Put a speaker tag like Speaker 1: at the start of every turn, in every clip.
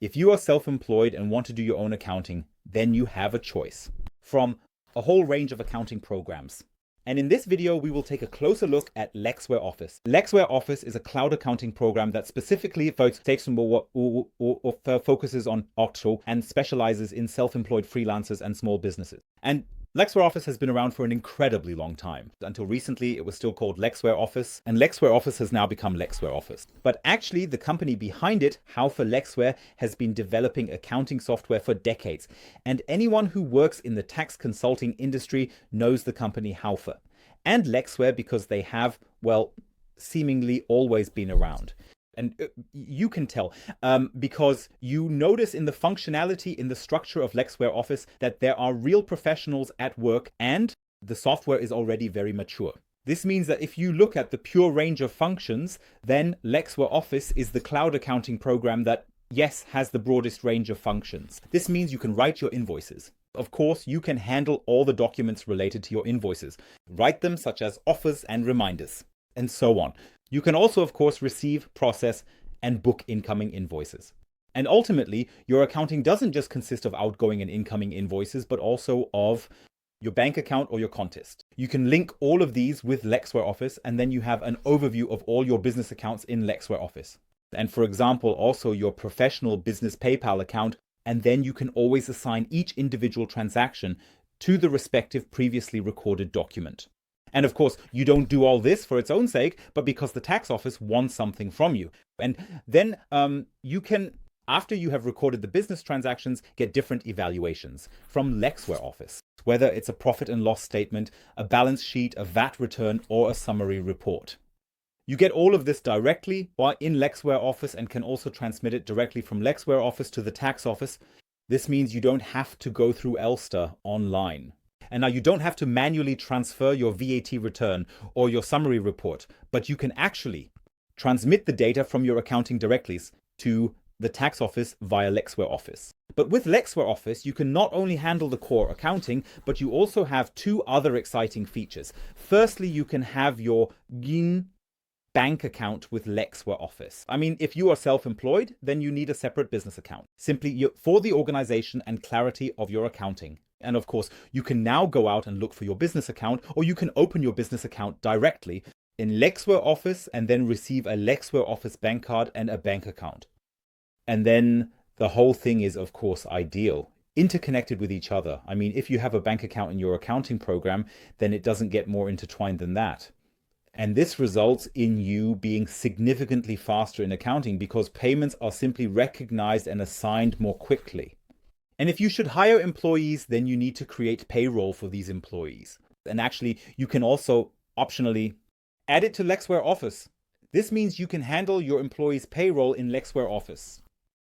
Speaker 1: If you are self-employed and want to do your own accounting, then you have a choice from a whole range of accounting programs. And in this video, we will take a closer look at Lexware Office. Lexware Office is a cloud accounting program that specifically focuses on Octo and specializes in self-employed freelancers and small businesses. And Lexware Office has been around for an incredibly long time. Until recently, it was still called Lexware Office, and Lexware Office has now become Lexware Office. But actually, the company behind it, Haufe Lexware, has been developing accounting software for decades. And anyone who works in the tax consulting industry knows the company Haufe. And Lexware because they have, well, seemingly always been around. And you can tell because you notice in the functionality, in the structure of Lexware Office, that there are real professionals at work and the software is already very mature. This means that if you look at the pure range of functions, then Lexware Office is the cloud accounting program that, yes, has the broadest range of functions. This means you can write your invoices. Of course, you can handle all the documents related to your invoices. Write them such as offers and reminders, and so on. You can also, of course, receive, process, and book incoming invoices. And ultimately, your accounting doesn't just consist of outgoing and incoming invoices, but also of your bank account or your contest. You can link all of these with Lexware Office, and then you have an overview of all your business accounts in Lexware Office. And for example, also your professional business PayPal account, and then you can always assign each individual transaction to the respective previously recorded document. And of course, you don't do all this for its own sake, but because the tax office wants something from you. And then you can, after you have recorded the business transactions, get different evaluations from Lexware Office, whether it's a profit and loss statement, a balance sheet, a VAT return, or a summary report. You get all of this directly in Lexware Office and can also transmit it directly from Lexware Office to the tax office. This means you don't have to go through ELSTER online. And now you don't have to manually transfer your VAT return or your summary report, but you can actually transmit the data from your accounting directly to the tax office via Lexware Office. But with Lexware Office, you can not only handle the core accounting, but you also have two other exciting features. Firstly, you can have your bank account with Lexware Office. I mean, if you are self-employed, then you need a separate business account, simply for the organization and clarity of your accounting. And of course, you can now go out and look for your business account, or you can open your business account directly in Lexware Office and then receive a Lexware Office bank card and a bank account. And then the whole thing is, of course, ideal, interconnected with each other. I mean, if you have a bank account in your accounting program, then it doesn't get more intertwined than that. And this results in you being significantly faster in accounting because payments are simply recognized and assigned more quickly. And if you should hire employees, then you need to create payroll for these employees. And actually, you can also optionally add it to Lexware Office. This means you can handle your employees' payroll in Lexware Office.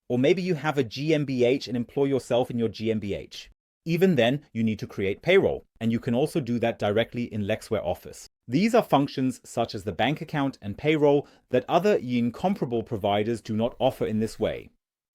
Speaker 1: Or maybe you have a GmbH and employ yourself in your GmbH. Even then, you need to create payroll. And you can also do that directly in Lexware Office. These are functions such as the bank account and payroll that other incomparable providers do not offer in this way.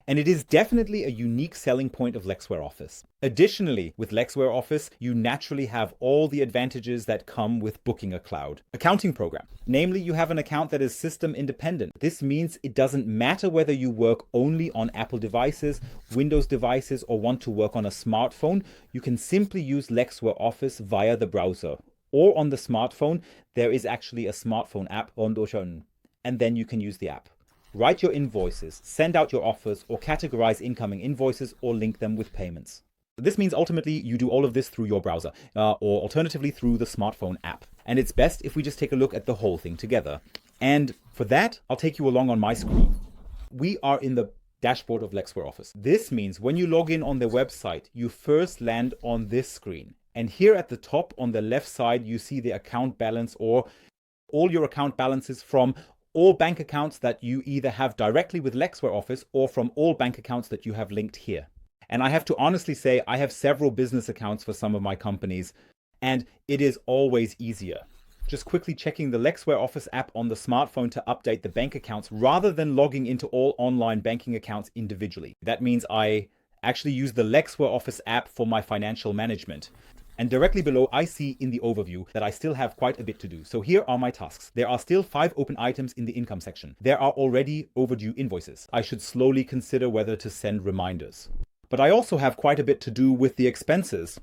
Speaker 1: And it is definitely a unique selling point of Lexware Office. Additionally, with Lexware Office, you naturally have all the advantages that come with booking a cloud accounting program. Namely, you have an account that is system independent. This means it doesn't matter whether you work only on Apple devices, Windows devices, or want to work on a smartphone. You can simply use Lexware Office via the browser. Or on the smartphone, there is actually a smartphone app, and then you can use the app. Write your invoices, send out your offers, or categorize incoming invoices, or link them with payments. This means ultimately you do all of this through your browser, or alternatively through the smartphone app. And it's best if we just take a look at the whole thing together. And for that, I'll take you along on my screen. We are in the dashboard of Lexware Office. This means when you log in on their website, you first land on this screen. And here at the top on the left side, you see the account balance or all your account balances from all bank accounts that you either have directly with Lexware Office or from all bank accounts that you have linked here. And I have to honestly say, I have several business accounts for some of my companies, and it is always easier. Just quickly checking the Lexware Office app on the smartphone to update the bank accounts rather than logging into all online banking accounts individually. That means I actually use the Lexware Office app for my financial management. And directly below, I see in the overview that I still have quite a bit to do. So here are my tasks. There are still 5 open items in the income section. There are already overdue invoices. I should slowly consider whether to send reminders. But I also have quite a bit to do with the expenses.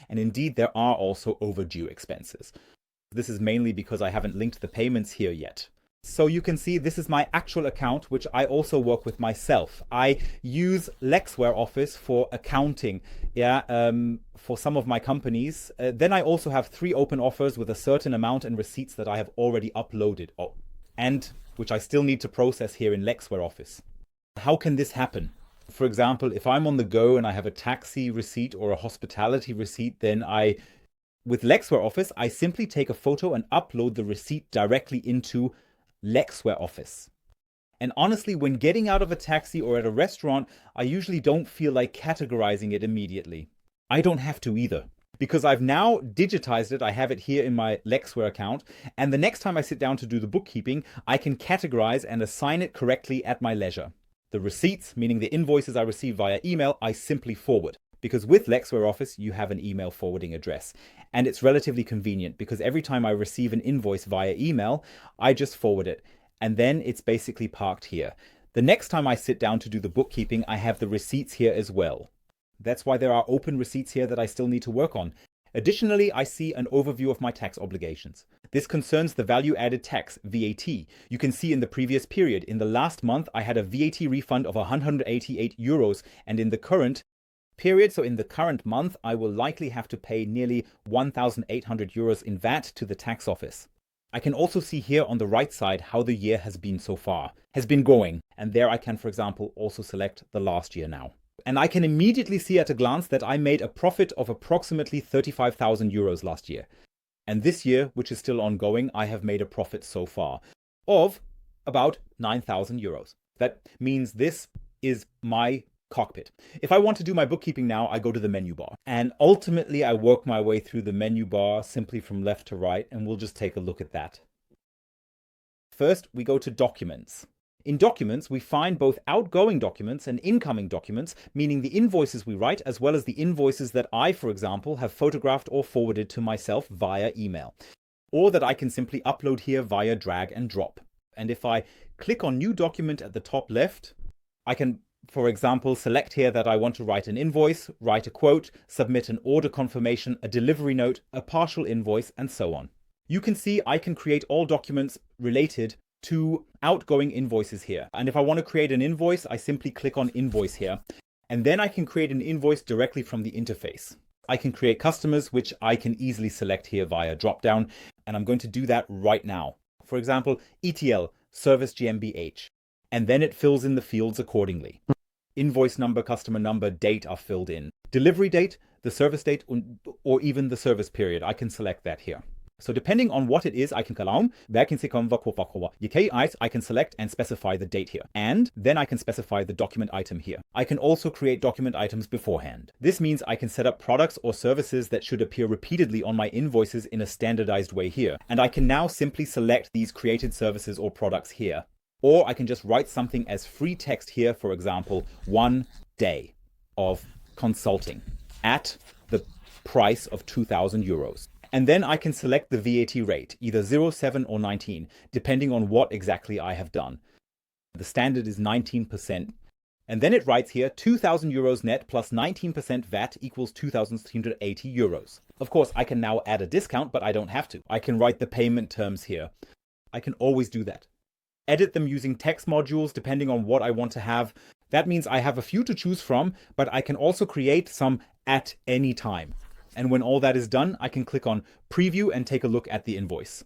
Speaker 1: And indeed, there are also overdue expenses. This is mainly because I haven't linked the payments here yet. So you can see this is my actual account, which I also work with myself. I use Lexware Office for accounting, for some of my companies. Then I also have 3 open offers with a certain amount and receipts that I have already uploaded, and which I still need to process here in Lexware Office. How can this happen? For example, if I'm on the go and I have a taxi receipt or a hospitality receipt, then with Lexware Office, I simply take a photo and upload the receipt directly into Lexware Office. And honestly, when getting out of a taxi or at a restaurant, I usually don't feel like categorizing it immediately. I don't have to either, because I've now digitized it. I have it here in my Lexware account, and the next time I sit down to do the bookkeeping, I can categorize and assign it correctly at my leisure. The receipts, meaning the invoices I receive via email, I simply forward. Because with Lexware Office, you have an email forwarding address. And it's relatively convenient because every time I receive an invoice via email, I just forward it. And then it's basically parked here. The next time I sit down to do the bookkeeping, I have the receipts here as well. That's why there are open receipts here that I still need to work on. Additionally, I see an overview of my tax obligations. This concerns the value-added tax, VAT. You can see in the previous period, in the last month, I had a VAT refund of 188 euros, and in the current period, so in the current month, I will likely have to pay nearly 1,800 euros in VAT to the tax office. I can also see here on the right side how the year has been so far, has been going. And there I can, for example, also select the last year now. And I can immediately see at a glance that I made a profit of approximately 35,000 euros last year. And this year, which is still ongoing, I have made a profit so far of about 9,000 euros. That means this is my cockpit. If I want to do my bookkeeping now, I go to the menu bar. And ultimately, I work my way through the menu bar simply from left to right, and we'll just take a look at that. First, we go to Documents. In Documents, we find both outgoing documents and incoming documents, meaning the invoices we write, as well as the invoices that I, for example, have photographed or forwarded to myself via email, or that I can simply upload here via drag and drop. And if I click on New Document at the top left, I can, for example, select here that I want to write an invoice, write a quote, submit an order confirmation, a delivery note, a partial invoice, and so on. You can see I can create all documents related to outgoing invoices here. And if I want to create an invoice, I simply click on Invoice here. And then I can create an invoice directly from the interface. I can create customers, which I can easily select here via dropdown. And I'm going to do that right now. For example, ETL, Service GmbH. And then it fills in the fields accordingly. Invoice number, customer number, date are filled in. Delivery date, the service date, or even the service period. I can select that here. So depending on what it is, I can I can select and specify the date here. And then I can specify the document item here. I can also create document items beforehand. This means I can set up products or services that should appear repeatedly on my invoices in a standardized way here. And I can now simply select these created services or products here. Or I can just write something as free text here, for example, 1 day of consulting at the price of 2,000 euros. And then I can select the VAT rate, either 0, 7 or 19, depending on what exactly I have done. The standard is 19%. And then it writes here 2,000 euros net plus 19% VAT equals 2,380 euros. Of course, I can now add a discount, but I don't have to. I can write the payment terms here. I can always do that. Edit them using text modules depending on what I want to have. That means I have a few to choose from, but I can also create some at any time. And when all that is done, I can click on Preview and take a look at the invoice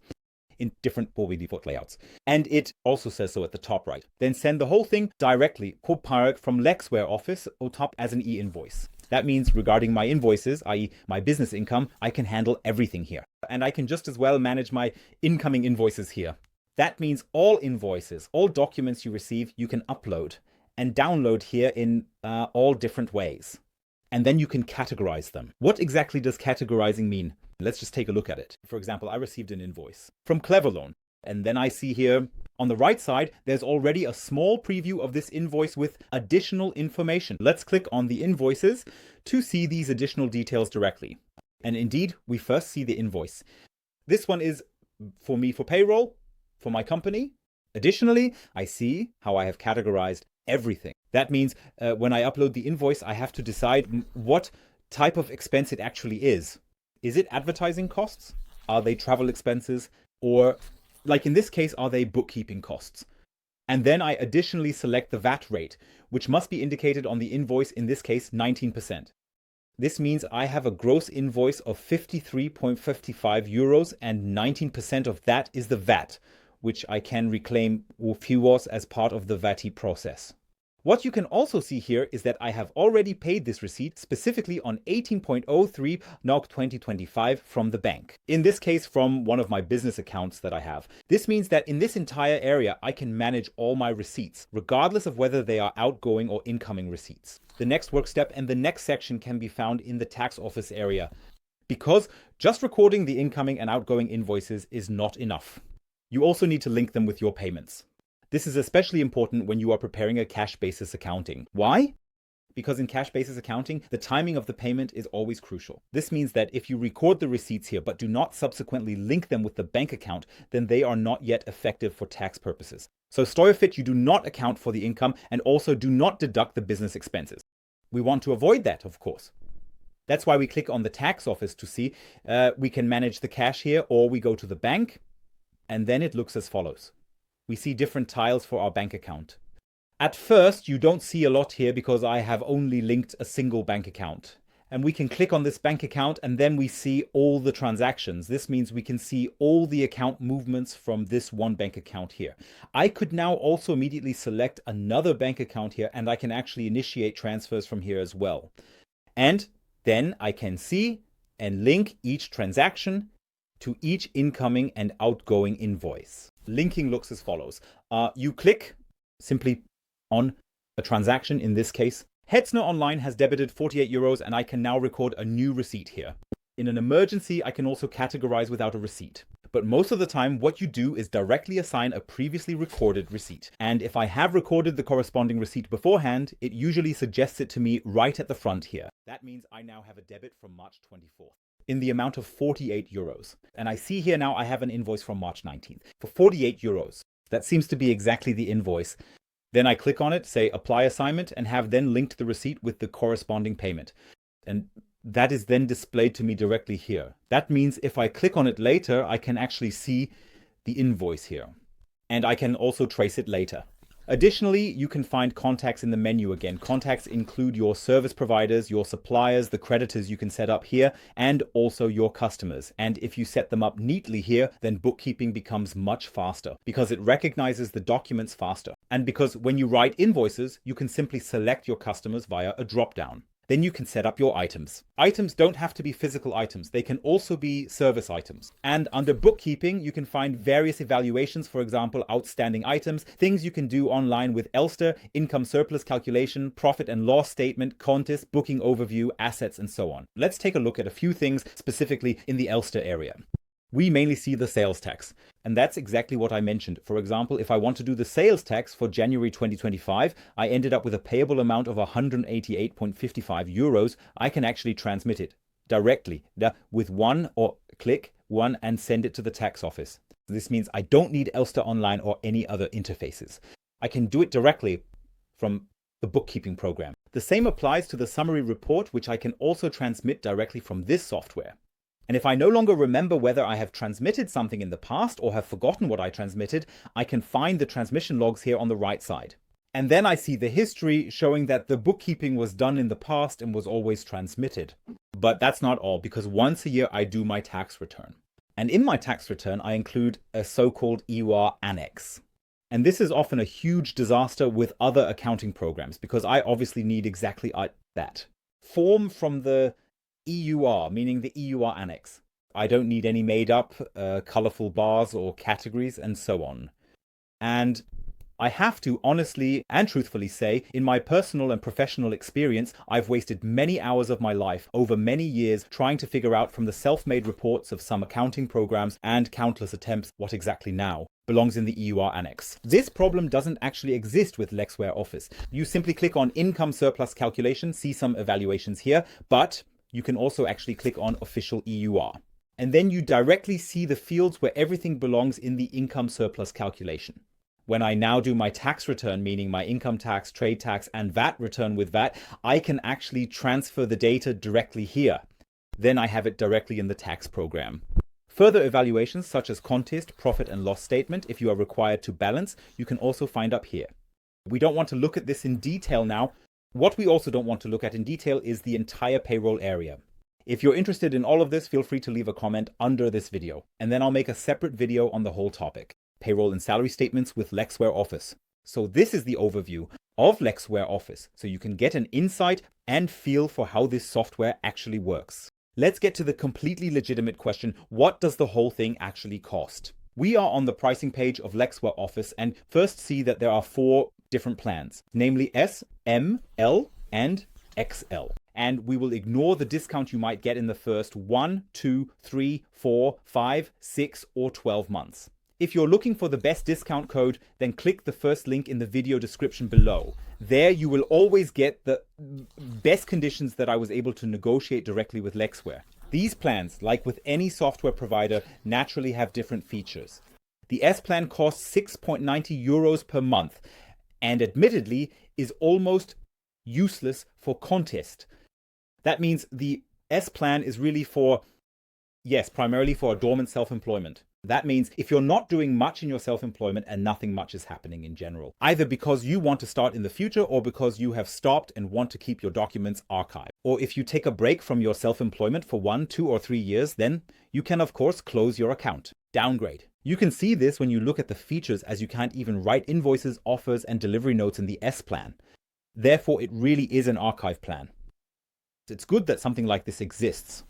Speaker 1: in different default layouts. And it also says so at the top right. Then send the whole thing directly from Lexware Office or top as an e-invoice. That means regarding my invoices, i.e. my business income, I can handle everything here. And I can just as well manage my incoming invoices here. That means all invoices, all documents you receive, you can upload and download here in all different ways. And then you can categorize them. What exactly does categorizing mean? Let's just take a look at it. For example, I received an invoice from Cleverloan. And then I see here on the right side, there's already a small preview of this invoice with additional information. Let's click on the invoices to see these additional details directly. And indeed, we first see the invoice. This one is for me for payroll, for my company. Additionally, I see how I have categorized everything. That means when I upload the invoice, I have to decide what type of expense it actually is. Is it advertising costs? Are they travel expenses? Or, like in this case, are they bookkeeping costs? And then I additionally select the VAT rate, which must be indicated on the invoice, in this case, 19%. This means I have a gross invoice of 53.55 euros, and 19% of that is the VAT, which I can reclaim fuos as part of the VAT process. What you can also see here is that I have already paid this receipt specifically on 18.03 NOK 2025 from the bank. In this case, from one of my business accounts that I have. This means that in this entire area, I can manage all my receipts, regardless of whether they are outgoing or incoming receipts. The next work step and the next section can be found in the tax office area, because just recording the incoming and outgoing invoices is not enough. You also need to link them with your payments. This is especially important when you are preparing a cash basis accounting. Why? Because in cash basis accounting, the timing of the payment is always crucial. This means that if you record the receipts here, but do not subsequently link them with the bank account, then they are not yet effective for tax purposes. So Steuerfit, you do not account for the income and also do not deduct the business expenses. We want to avoid that, of course. That's why we click on the tax office to see we can manage the cash here, or we go to the bank, and then it looks as follows. We see different tiles for our bank account. At first, you don't see a lot here because I have only linked a single bank account. And we can click on this bank account and then we see all the transactions. This means we can see all the account movements from this one bank account here. I could now also immediately select another bank account here, and I can actually initiate transfers from here as well. And then I can see and link each transaction to each incoming and outgoing invoice. Linking looks as follows. You click simply on a transaction in this case. Hetzner Online has debited 48 euros and I can now record a new receipt here. In an emergency, I can also categorize without a receipt. But most of the time, what you do is directly assign a previously recorded receipt. And if I have recorded the corresponding receipt beforehand, it usually suggests it to me right at the front here. That means I now have a debit from March 24th. In the amount of 48 euros. And I see here now I have an invoice from March 19th for 48 euros. That seems to be exactly the invoice. Then I click on it, say apply assignment, and have then linked the receipt with the corresponding payment. And that is then displayed to me directly here. That means if I click on it later, I can actually see the invoice here. And I can also trace it later. Additionally, you can find contacts in the menu again. Contacts include your service providers, your suppliers, the creditors you can set up here, and also your customers. And if you set them up neatly here, then bookkeeping becomes much faster because it recognizes the documents faster. And because when you write invoices, you can simply select your customers via a drop-down. Then you can set up your items. Items don't have to be physical items. They can also be service items. And under bookkeeping, you can find various evaluations, for example, outstanding items, things you can do online with ELSTER, income surplus calculation, profit and loss statement, Kontis, booking overview, assets, and so on. Let's take a look at a few things specifically in the ELSTER area. We mainly see the sales tax. And that's exactly what I mentioned. For example, if I want to do the sales tax for January 2025, I ended up with a payable amount of 188.55 euros. I can actually transmit it directly with one and send it to the tax office. This means I don't need ELSTER Online or any other interfaces. I can do it directly from the bookkeeping program. The same applies to the summary report, which I can also transmit directly from this software. And if I no longer remember whether I have transmitted something in the past or have forgotten what I transmitted, I can find the transmission logs here on the right side. And then I see the history showing that the bookkeeping was done in the past and was always transmitted. But that's not all, because once a year I do my tax return. And in my tax return, I include a so-called EUR annex. And this is often a huge disaster with other accounting programs, because I obviously need exactly that. Form from the EUR, meaning the EUR annex. I don't need any made up colorful bars or categories and so on. And I have to honestly and truthfully say, in my personal and professional experience, I've wasted many hours of my life over many years trying to figure out from the self-made reports of some accounting programs and countless attempts what exactly now belongs in the EUR annex. This problem doesn't actually exist with Lexware Office. You simply click on income surplus calculation, see some evaluations here, but you can also actually click on Official EUR. And then you directly see the fields where everything belongs in the income surplus calculation. When I now do my tax return, meaning my income tax, trade tax, and VAT return with VAT, I can actually transfer the data directly here. Then I have it directly in the tax program. Further evaluations such as contest, profit and loss statement, if you are required to balance, you can also find up here. We don't want to look at this in detail now. What we also don't want to look at in detail is the entire payroll area. If you're interested in all of this, feel free to leave a comment under this video, and then I'll make a separate video on the whole topic. Payroll and salary statements with Lexware Office. So this is the overview of Lexware Office, so you can get an insight and feel for how this software actually works. Let's get to the completely legitimate question, what does the whole thing actually cost? We are on the pricing page of Lexware Office and first see that there are 4 different plans, namely S, M, L, and XL. And we will ignore the discount you might get in the first 1, 2, 3, 4, 5, 6, or 12 months. If you're looking for the best discount code, then click the first link in the video description below. There you will always get the best conditions that I was able to negotiate directly with Lexware. These plans, like with any software provider, naturally have different features. The S plan costs 6.90 euros per month and admittedly is almost useless for contest. That means the S plan is really for, yes, primarily for dormant self-employment. That means if you're not doing much in your self-employment and nothing much is happening in general, either because you want to start in the future or because you have stopped and want to keep your documents archived. Or if you take a break from your self-employment for 1, 2, or 3 years, then you can of course close your account. Downgrade. You can see this when you look at the features, as you can't even write invoices, offers, and delivery notes in the S plan. Therefore, it really is an archive plan. It's good that something like this exists.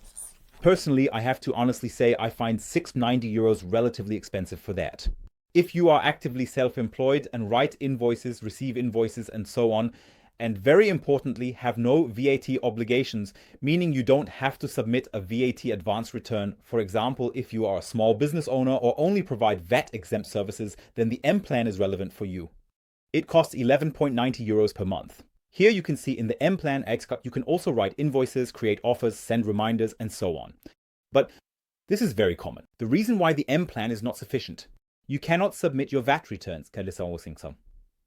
Speaker 1: Personally, I have to honestly say I find 690 euros relatively expensive for that. If you are actively self-employed and write invoices, receive invoices, and so on, and very importantly, have no VAT obligations, meaning you don't have to submit a VAT advance return. For example, if you are a small business owner or only provide VAT-exempt services, then the M plan is relevant for you. It costs 11.90 euros per month. Here you can see in the M plan, you can also write invoices, create offers, send reminders, and so on. But this is very common. The reason why the M plan is not sufficient. You cannot submit your VAT returns.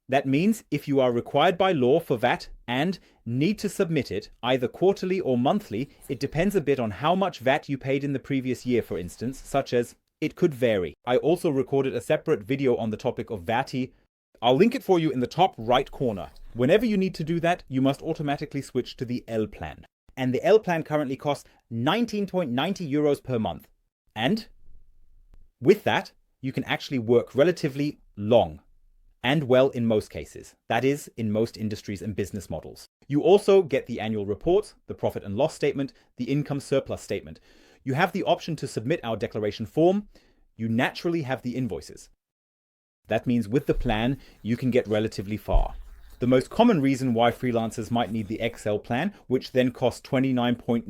Speaker 1: That means if you are required by law for VAT and need to submit it either quarterly or monthly, it depends a bit on how much VAT you paid in the previous year, for instance, such as it could vary. I also recorded a separate video on the topic of VAT. I'll link it for you in the top right corner. Whenever you need to do that, you must automatically switch to the L plan. And the L plan currently costs 19.90 euros per month. And with that, you can actually work relatively long and well in most cases. That is, in most industries and business models. You also get the annual reports, the profit and loss statement, the income surplus statement. You have the option to submit our declaration form. You naturally have the invoices. That means with the plan, you can get relatively far. The most common reason why freelancers might need the XL plan, which then costs 29.90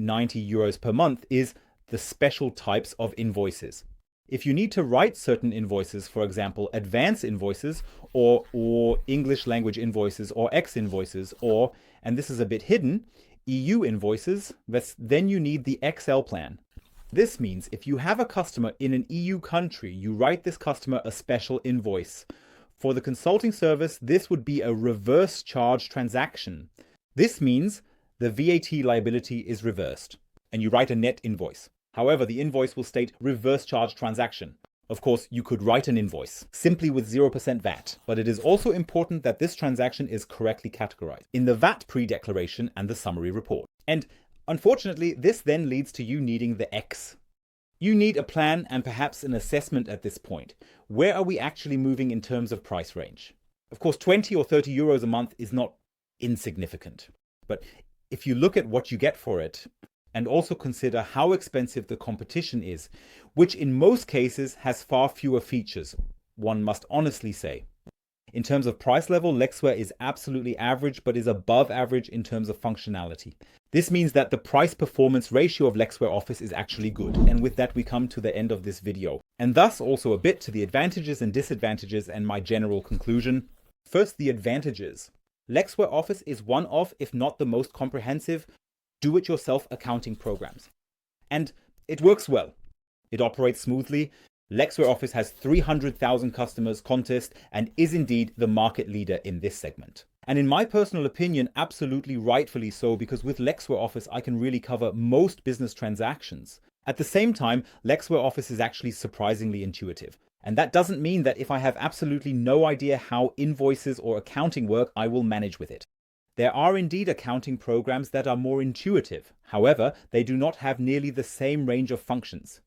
Speaker 1: euros per month, is the special types of invoices. If you need to write certain invoices, for example, advance invoices or English language invoices or X invoices or, and this is a bit hidden, EU invoices, then you need the XL plan. This means if you have a customer in an EU country, you write this customer a special invoice. For the consulting service, this would be a reverse charge transaction. This means the VAT liability is reversed and you write a net invoice. However, the invoice will state reverse charge transaction. Of course, you could write an invoice simply with 0% VAT, but it is also important that this transaction is correctly categorized in the VAT pre-declaration and the summary report. And unfortunately, this then leads to you needing the X. You need a plan and perhaps an assessment at this point. Where are we actually moving in terms of price range? Of course, 20 or 30 euros a month is not insignificant. But if you look at what you get for it, and also consider how expensive the competition is, which in most cases has far fewer features, one must honestly say. In terms of price level, Lexware is absolutely average, but is above average in terms of functionality. This means that the price-performance ratio of Lexware Office is actually good. And with that, we come to the end of this video. And thus also a bit to the advantages and disadvantages and my general conclusion. First, the advantages. Lexware Office is one of, if not the most comprehensive, do-it-yourself accounting programs. And it works well. It operates smoothly. Lexware Office has 300,000 customers contest and is indeed the market leader in this segment. And in my personal opinion, absolutely rightfully so, because with Lexware Office, I can really cover most business transactions. At the same time, Lexware Office is actually surprisingly intuitive. And that doesn't mean that if I have absolutely no idea how invoices or accounting work, I will manage with it. There are indeed accounting programs that are more intuitive. However, they do not have nearly the same range of functions.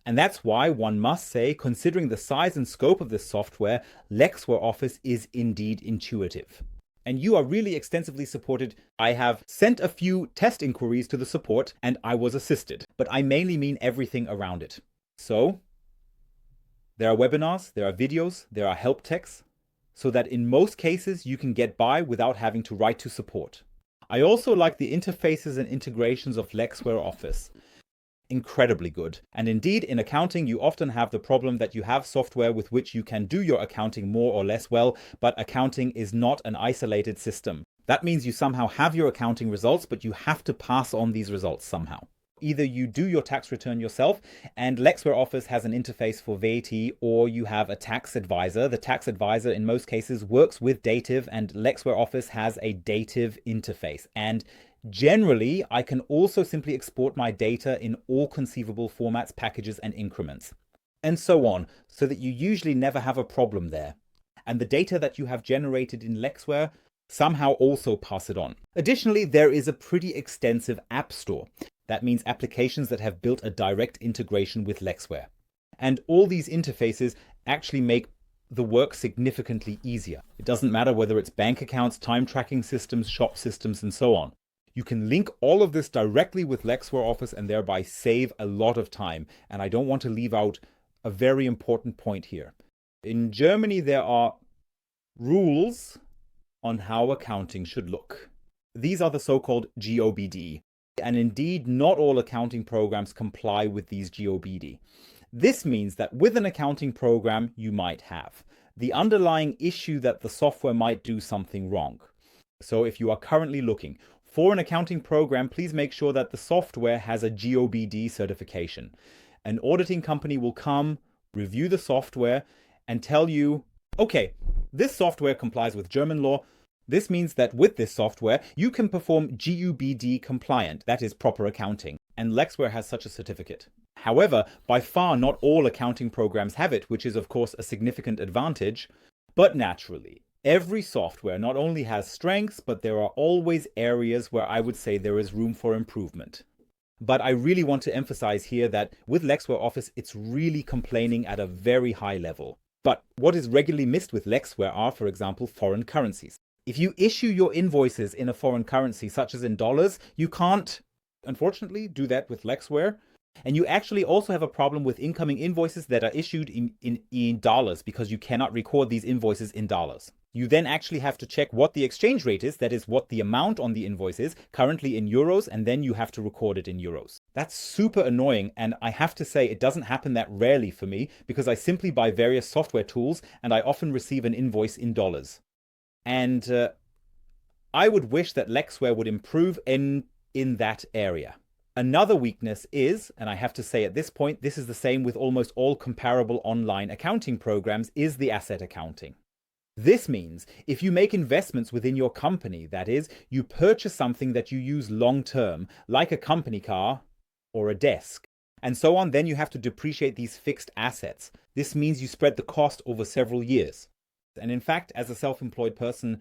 Speaker 1: And that's why one must say, considering the size and scope of this software, Lexware Office is indeed intuitive. And you are really extensively supported. I have sent a few test inquiries to the support and I was assisted, but I mainly mean everything around it. So there are webinars, there are videos, there are help texts, so that in most cases you can get by without having to write to support. I also like the interfaces and integrations of Lexware Office. Incredibly good. And indeed, in accounting, you often have the problem that you have software with which you can do your accounting more or less well, but accounting is not an isolated system. That means you somehow have your accounting results, but you have to pass on these results somehow. Either you do your tax return yourself, and Lexware Office has an interface for VAT, or you have a tax advisor. The tax advisor in most cases works with Dative, and Lexware Office has a Dative interface. And generally, I can also simply export my data in all conceivable formats, packages, and increments, and so on, so that you usually never have a problem there. And the data that you have generated in Lexware somehow also pass it on. Additionally, there is a pretty extensive app store. That means applications that have built a direct integration with Lexware. And all these interfaces actually make the work significantly easier. It doesn't matter whether it's bank accounts, time tracking systems, shop systems, and so on. You can link all of this directly with Lexware Office and thereby save a lot of time. And I don't want to leave out a very important point here. In Germany, there are rules on how accounting should look. These are the so-called GOBD. And indeed, not all accounting programs comply with these GOBD. This means that with an accounting program, you might have the underlying issue that the software might do something wrong. So if you are currently looking for an accounting program, please make sure that the software has a GOBD certification. An auditing company will come, review the software, and tell you, okay, this software complies with German law. This means that with this software, you can perform GOBD compliant, that is proper accounting, and Lexware has such a certificate. However, by far not all accounting programs have it, which is of course a significant advantage, but naturally, every software not only has strengths, but there are always areas where I would say there is room for improvement. But I really want to emphasize here that with Lexware Office, it's really complaining at a very high level. But what is regularly missed with Lexware are, for example, foreign currencies. If you issue your invoices in a foreign currency, such as in dollars, you can't, unfortunately, do that with Lexware. And you actually also have a problem with incoming invoices that are issued in dollars, because you cannot record these invoices in dollars. You then actually have to check what the exchange rate is, that is what the amount on the invoice is, currently in euros, and then you have to record it in euros. That's super annoying, and I have to say it doesn't happen that rarely for me, because I simply buy various software tools and I often receive an invoice in dollars. And I would wish that Lexware would improve in that area. Another weakness is, and I have to say at this point, this is the same with almost all comparable online accounting programs, is the asset accounting. This means if you make investments within your company, that is, you purchase something that you use long term, like a company car or a desk, and so on, then you have to depreciate these fixed assets. This means you spread the cost over several years. And in fact, as a self-employed person,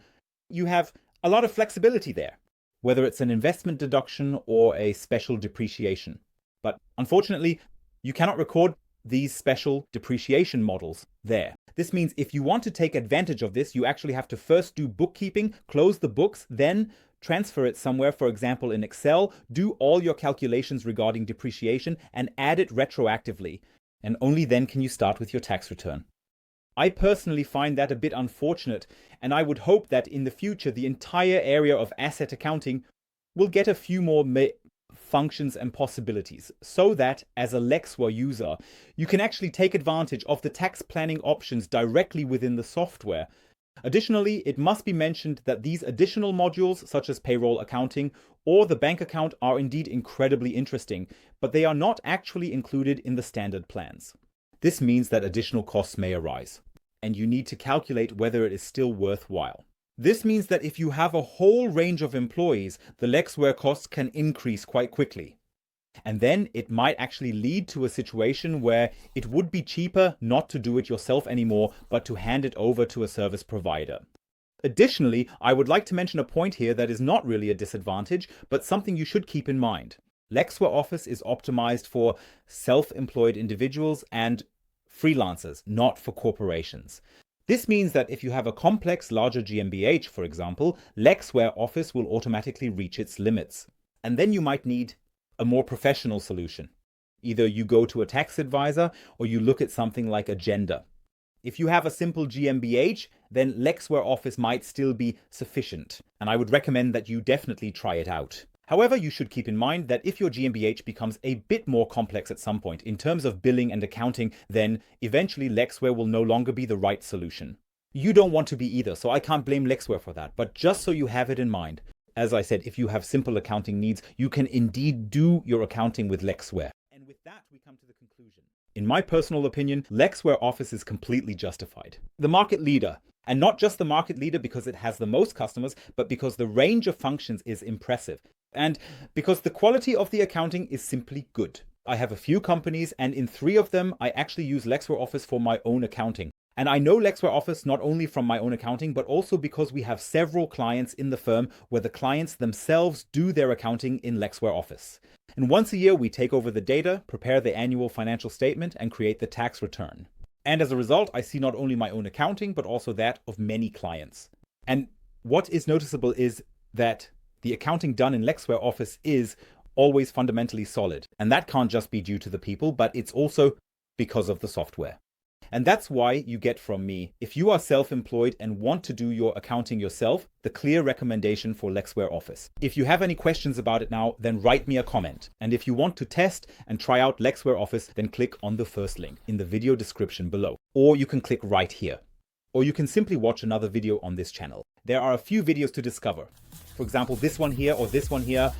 Speaker 1: you have a lot of flexibility there, whether it's an investment deduction or a special depreciation. But unfortunately, you cannot record these special depreciation models there. This means if you want to take advantage of this, you actually have to first do bookkeeping, close the books, then transfer it somewhere, for example, in Excel, do all your calculations regarding depreciation, and add it retroactively. And only then can you start with your tax return. I personally find that a bit unfortunate, and I would hope that in the future the entire area of asset accounting will get a few more functions and possibilities, so that as a Lexware user, you can actually take advantage of the tax planning options directly within the software. Additionally, it must be mentioned that these additional modules, such as payroll accounting or the bank account, are indeed incredibly interesting, but they are not actually included in the standard plans. This means that additional costs may arise, and you need to calculate whether it is still worthwhile. This means that if you have a whole range of employees, the Lexware costs can increase quite quickly. And then it might actually lead to a situation where it would be cheaper not to do it yourself anymore, but to hand it over to a service provider. Additionally, I would like to mention a point here that is not really a disadvantage, but something you should keep in mind. Lexware Office is optimized for self-employed individuals and freelancers, not for corporations. This means that if you have a complex, larger GmbH, for example, Lexware Office will automatically reach its limits. And then you might need a more professional solution. Either you go to a tax advisor or you look at something like Agenda. If you have a simple GmbH, then Lexware Office might still be sufficient, and I would recommend that you definitely try it out. However, you should keep in mind that if your GmbH becomes a bit more complex at some point in terms of billing and accounting, then eventually Lexware will no longer be the right solution. You don't want to be either, so I can't blame Lexware for that, but just so you have it in mind. As I said, if you have simple accounting needs, you can indeed do your accounting with Lexware. And with that, we come to the conclusion. In my personal opinion, Lexware Office is completely justified. The market leader. And not just the market leader because it has the most customers, but because the range of functions is impressive. And because the quality of the accounting is simply good. I have a few companies, and in 3 of them, I actually use Lexware Office for my own accounting. And I know Lexware Office not only from my own accounting, but also because we have several clients in the firm where the clients themselves do their accounting in Lexware Office. And once a year, we take over the data, prepare the annual financial statement, and create the tax return. And as a result, I see not only my own accounting, but also that of many clients. And what is noticeable is that the accounting done in Lexware Office is always fundamentally solid. And that can't just be due to the people, but it's also because of the software. And that's why you get from me, if you are self-employed and want to do your accounting yourself, the clear recommendation for Lexware Office. If you have any questions about it now, then write me a comment. And if you want to test and try out Lexware Office, then click on the first link in the video description below. Or you can click right here. Or you can simply watch another video on this channel. There are a few videos to discover. For example, this one here or this one here,